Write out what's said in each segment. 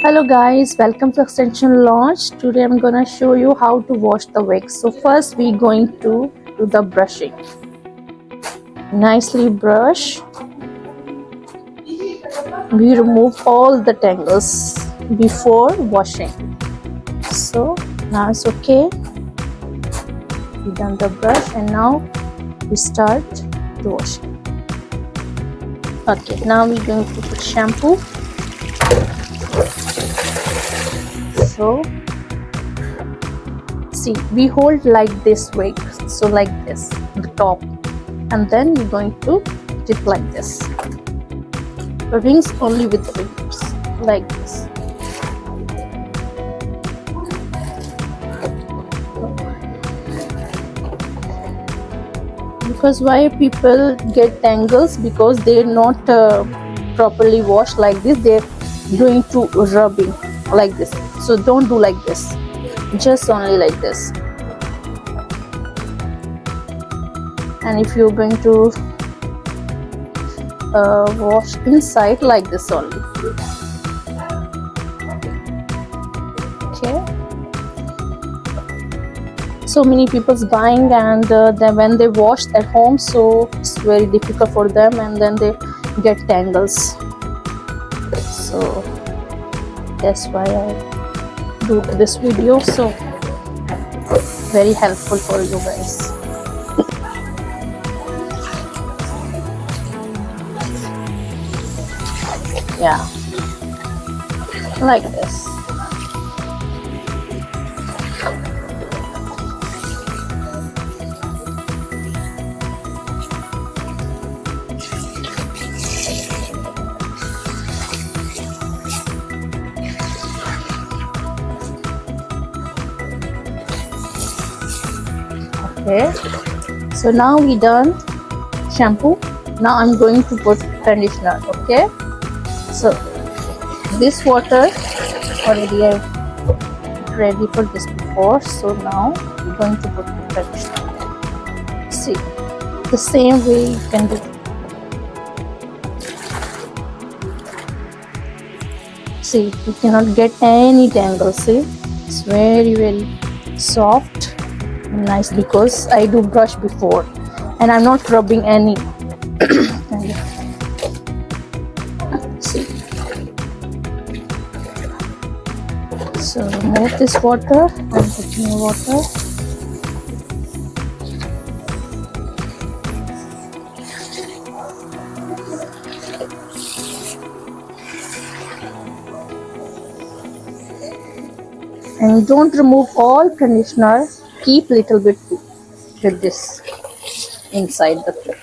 Hello guys, welcome to extension launch. Today I'm gonna show you how to wash the wig. So first we're going to do the brushing. Nicely brush. We remove all the tangles before washing. So now it's okay. We done the brush and now we start the washing. Okay, now we're going to put shampoo. So see, we hold like this wig, so like this, the top, and then we're going to dip like this. Rinse only with fingers, like this. Because why people get tangles? Because they're not properly washed like this. They're doing to rubbing like this. So don't do like this, just only like this. And if you're going to wash inside, like this only. Okay. So many people's buying, and then when they wash at home, so it's very difficult for them, and then they get tangles. So that's why I do this video, so very helpful for you guys. Yeah, like this. Okay, so now we done shampoo. Now I'm going to put conditioner. Okay, so this water already I ready for this before, so now we're going to put the conditioner. See, the same way you can do. See, you cannot get any tangles. See, it's very soft. Nice, because I do brush before and I'm not rubbing any. See. So remove this water and put new water. And don't remove all conditioner. Keep little bit with this inside the clip.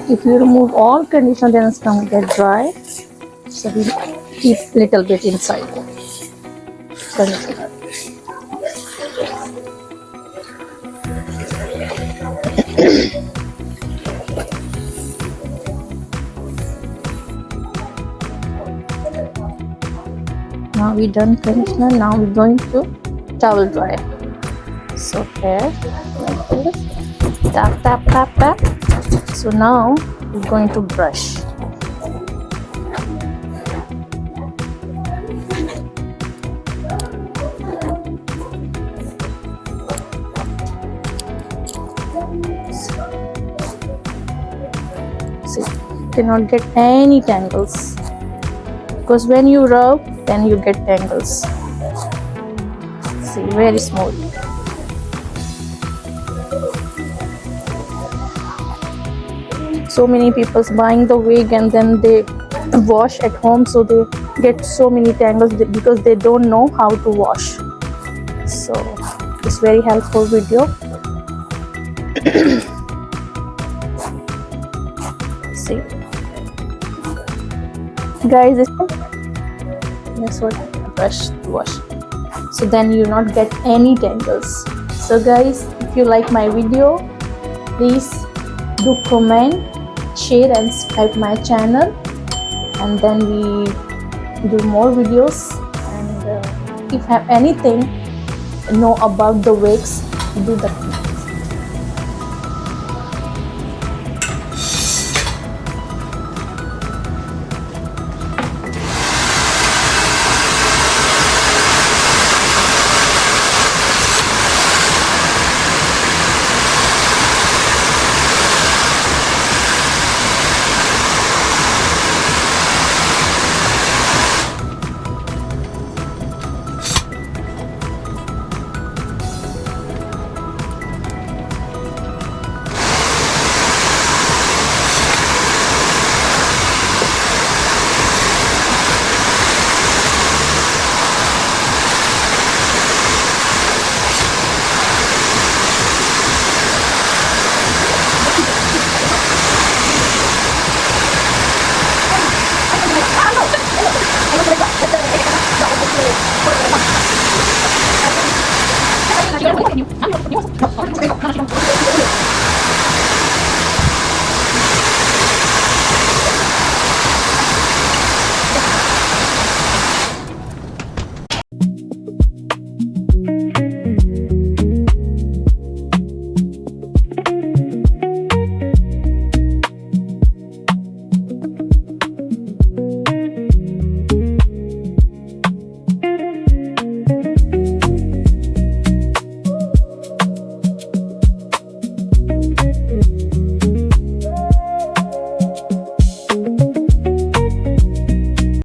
If you remove all conditioner, then it's going to get dry. So we keep little bit inside conditioner. Now we done conditioner. Now we're going to towel dry. So here, like this, tap. So now we're going to brush. See, you cannot get any tangles, because when you rub, then you get tangles. See, very smooth. So many people's buying the wig and then they wash at home, so they get so many tangles because they don't know how to wash. So it's very helpful video. See, guys, that's what I brush to wash, so then you not get any tangles. So guys, if you like my video, please do comment, share and subscribe my channel, and then we do more videos. And if you have anything know about the wigs, do the comments.